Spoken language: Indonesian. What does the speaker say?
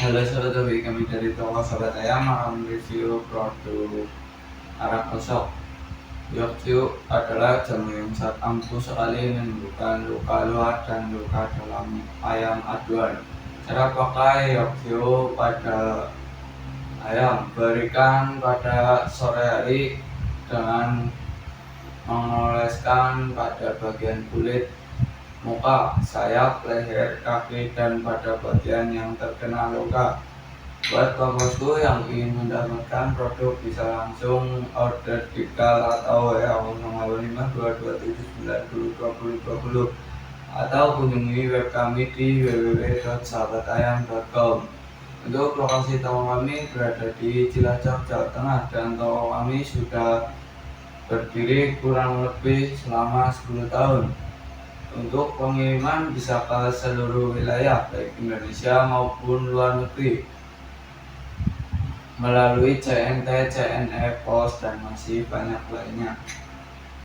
Halo Sobat Hobi, kami dari toko Sobat Ayam akan review produk arak kosok. Yorkview adalah jamu yang sangat ampuh sekali menyembuhkan luka luar dan luka dalam ayam aduan. Cara pakai Yorkview pada ayam: berikan pada sore hari dengan mengoleskan pada bagian kulit, muka, sayap, leher, kaki, dan pada bagian yang terkena luka. Buat bosku yang ingin mendapatkan produk bisa langsung order di KAL atau WA 085227902020 atau kunjungi web kami di www.sahabatayam.com. Untuk lokasi toko kami berada di Cilacap, Jawa Tengah, dan toko kami sudah berdiri kurang lebih selama 10 tahun. Untuk pengiriman bisa ke seluruh wilayah baik Indonesia maupun luar negeri melalui CNT, CNE, Pos, dan masih banyak lainnya.